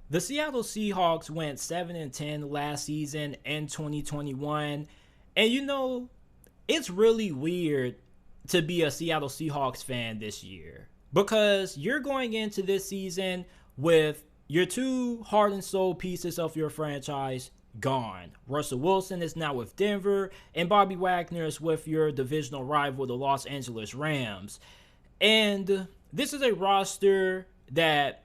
The Seattle Seahawks went 7-10 last season in 2021. And it's really weird to be a Seattle Seahawks fan this year because you're going into this season with your two heart and soul pieces of your franchise gone. Russell Wilson is now with Denver, and Bobby Wagner is with your divisional rival, the Los Angeles Rams. And this is a roster that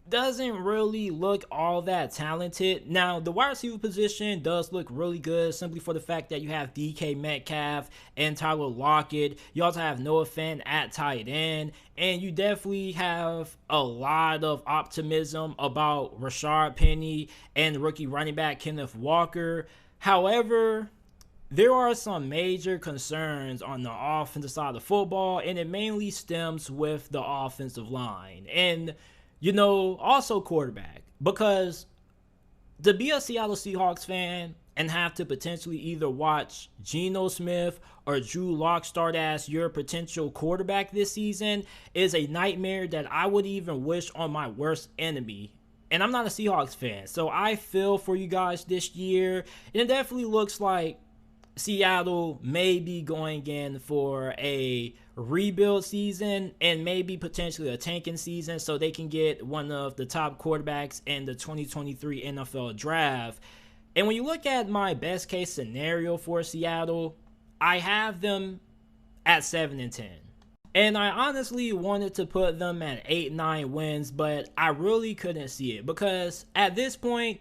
doesn't really look all that talented. Now, the wide receiver position does look really good simply for the fact that you have DK Metcalf and Tyler Lockett. You also have Noah Fant at tight end. And you definitely have a lot of optimism about Rashard Penny and rookie running back Kenneth Walker. However, there are some major concerns on the offensive side of the football, and it mainly stems with the offensive line. And also quarterback. Because to be a Seattle Seahawks fan and have to potentially either watch Geno Smith or Drew Lock start as your potential quarterback this season is a nightmare that I would even wish on my worst enemy. And I'm not a Seahawks fan, so I feel for you guys this year. And it definitely looks like Seattle may be going in for a rebuild season and maybe potentially a tanking season so they can get one of the top quarterbacks in the 2023 NFL draft. And when you look at my best case scenario for Seattle, I have them at 7-10. And I honestly wanted to put them at 8-9 wins, but I really couldn't see it because at this point,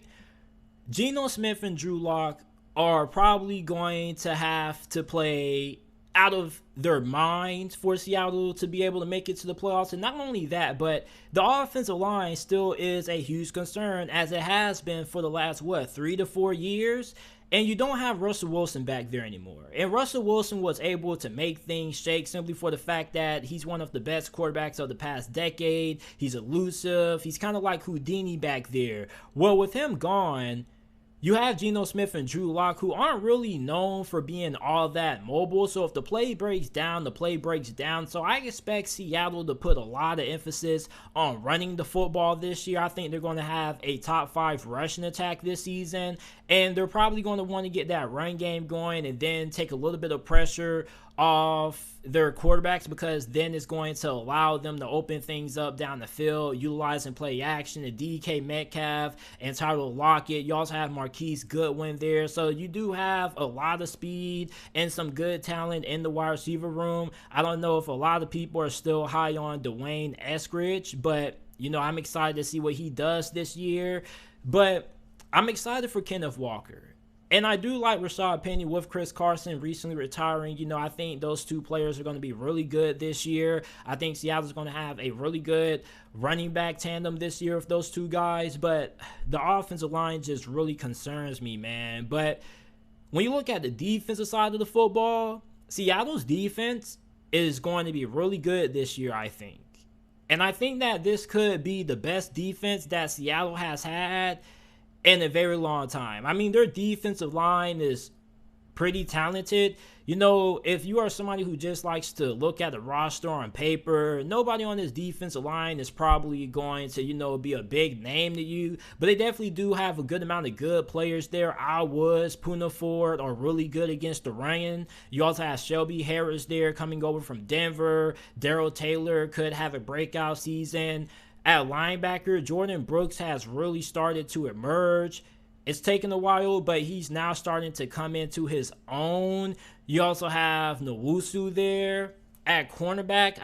Geno Smith and Drew Lock are probably going to have to play out of their minds for Seattle to be able to make it to the playoffs. And not only that, but the offensive line still is a huge concern as it has been for the last, 3 to 4 years. And you don't have Russell Wilson back there anymore. And Russell Wilson was able to make things shake simply for the fact that he's one of the best quarterbacks of the past decade. He's elusive. He's kind of like Houdini back there. Well, with him gone, you have Geno Smith and Drew Lock, who aren't really known for being all that mobile. So if the play breaks down, the play breaks down. So I expect Seattle to put a lot of emphasis on running the football this year. I think they're going to have a top 5 rushing attack this season. And they're probably going to want to get that run game going and then take a little bit of pressure off their quarterbacks because then it's going to allow them to open things up down the field, utilizing play action and DK Metcalf and Tyler Lockett. You also have Marquise Goodwin there. So you do have a lot of speed and some good talent in the wide receiver room. I don't know if a lot of people are still high on Dwayne Eskridge, but I'm excited to see what he does this year. But I'm excited for Kenneth Walker. And I do like Rashard Penny with Chris Carson recently retiring. I think those two players are going to be really good this year. I think Seattle's going to have a really good running back tandem this year with those two guys. But the offensive line just really concerns me, man. But when you look at the defensive side of the football, Seattle's defense is going to be really good this year, I think. And I think that this could be the best defense that Seattle has had in a very long time. I mean, their defensive line is pretty talented. If you are somebody who just likes to look at the roster on paper, nobody on this defensive line is probably going to, be a big name to you. But they definitely do have a good amount of good players there. Al Woods, Poona Ford are really good against the run. You also have Shelby Harris there coming over from Denver. Darrell Taylor could have a breakout season. At linebacker, Jordan Brooks has really started to emerge. It's taken a while, but he's now starting to come into his own. You also have Nwosu there. At cornerback,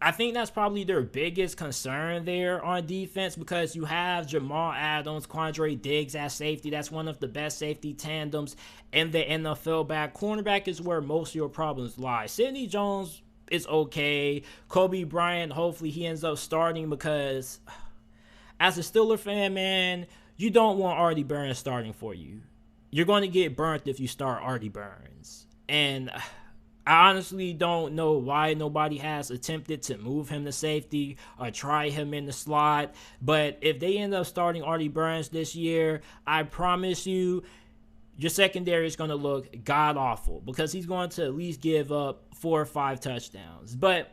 I think that's probably their biggest concern there on defense because you have Jamal Adams, Quandre Diggs at safety. That's one of the best safety tandems in the NFL. Back cornerback is where most of your problems lie. Sidney Jones is okay. Kobe Bryant, hopefully he ends up starting because as a Steeler fan, man, you don't want Artie Burns starting for you. You're going to get burnt if you start Artie Burns. And I honestly don't know why nobody has attempted to move him to safety or try him in the slot. But if they end up starting Artie Burns this year, I promise you, your secondary is going to look god-awful because he's going to at least give up 4 or 5 touchdowns. But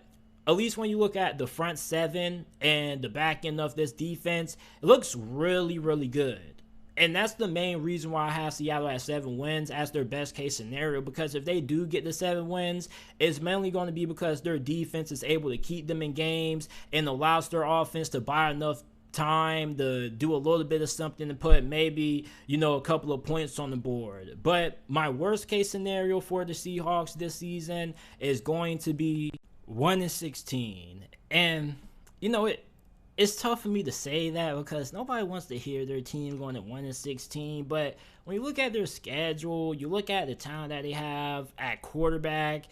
at least when you look at the front seven and the back end of this defense, it looks really, really good. And that's the main reason why I have Seattle at 7 wins as their best case scenario, because if they do get the 7 wins, it's mainly going to be because their defense is able to keep them in games and allows their offense to buy enough time to do a little bit of something to put maybe, a couple of points on the board. But my worst case scenario for the Seahawks this season is going to be 1-16. And, it's tough for me to say that because nobody wants to hear their team going at 1-16. But when you look at their schedule, you look at the talent that they have at quarterback,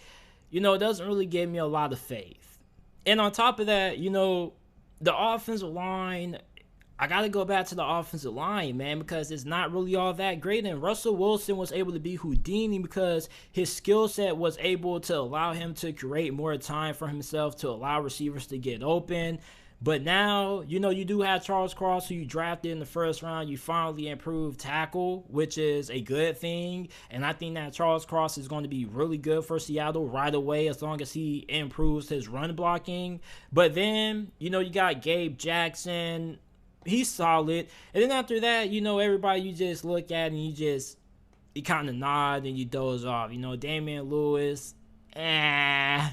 it doesn't really give me a lot of faith. And on top of that, the offensive line, I got to go back to the offensive line, man, because it's not really all that great. And Russell Wilson was able to be Houdini because his skill set was able to allow him to create more time for himself, to allow receivers to get open. But now, you do have Charles Cross, who you drafted in the first round. You finally improved tackle, which is a good thing. And I think that Charles Cross is going to be really good for Seattle right away as long as he improves his run blocking. But then, you got Gabe Jackson. He's solid. And then after that, everybody you just look at and you kind of nod and you doze off. Damian Lewis, Jay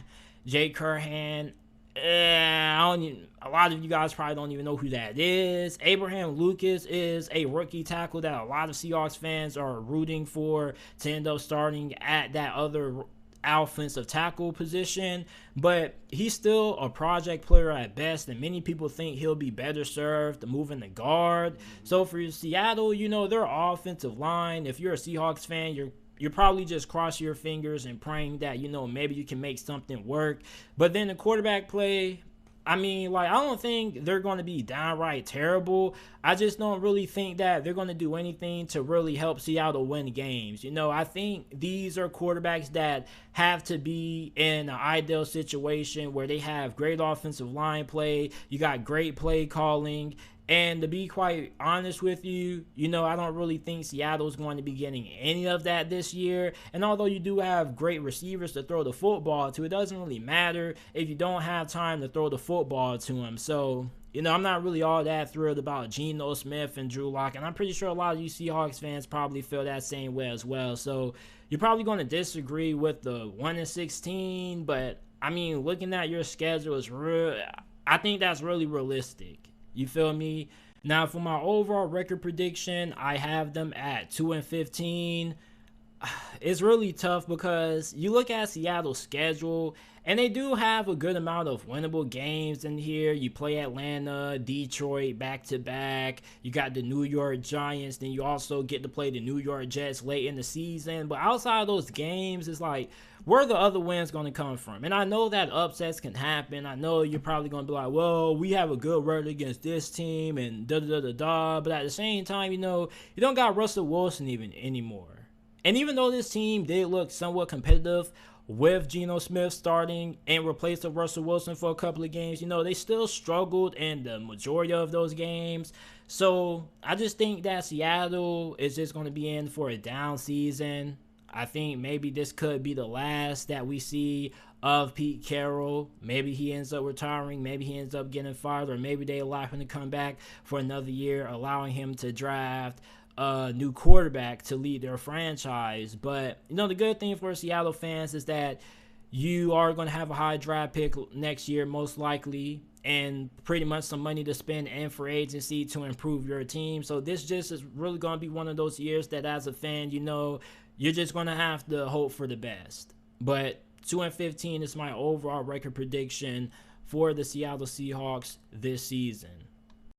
Curhan, a lot of you guys probably don't even know who that is. Abraham Lucas is a rookie tackle that a lot of Seahawks fans are rooting for to end up starting at that other offensive tackle position, but he's still a project player at best, and many people think he'll be better served to move in the guard. So for Seattle, their offensive line, if you're a Seahawks fan, you're probably just crossing your fingers and praying that, maybe you can make something work. But then the quarterback play, I don't think they're going to be downright terrible. I just don't really think that they're going to do anything to really help Seattle win games. I think these are quarterbacks that have to be in an ideal situation where they have great offensive line play. You got great play calling. And to be quite honest with you, I don't really think Seattle's going to be getting any of that this year. And although you do have great receivers to throw the football to, it doesn't really matter if you don't have time to throw the football to them. So, I'm not really all that thrilled about Geno Smith and Drew Lock. And I'm pretty sure a lot of you Seahawks fans probably feel that same way as well. So you're probably going to disagree with the 1-16. But, looking at your schedule is I think that's really realistic. You feel me? Now, for my overall record prediction, I have them at 2-15. It's really tough because you look at Seattle's schedule, and they do have a good amount of winnable games in here. You play Atlanta, Detroit back-to-back. You got the New York Giants. Then you also get to play the New York Jets late in the season. But outside of those games, it's like, where are the other wins going to come from? And I know that upsets can happen. I know you're probably going to be like, well, we have a good record against this team and da-da-da-da-da. But at the same time, you don't got Russell Wilson even anymore. And even though this team did look somewhat competitive with Geno Smith starting and replacing Russell Wilson for a couple of games, they still struggled in the majority of those games. So I just think that Seattle is just going to be in for a down season. I think maybe this could be the last that we see of Pete Carroll. Maybe he ends up retiring. Maybe he ends up getting fired, or maybe they allow him to come back for another year, allowing him to draft a new quarterback to lead their franchise. But, the good thing for Seattle fans is that you are going to have a high draft pick next year, most likely, and pretty much some money to spend in for agency to improve your team. So this just is really going to be one of those years that as a fan, you're just going to have to hope for the best. But 2-15 is my overall record prediction for the Seattle Seahawks this season.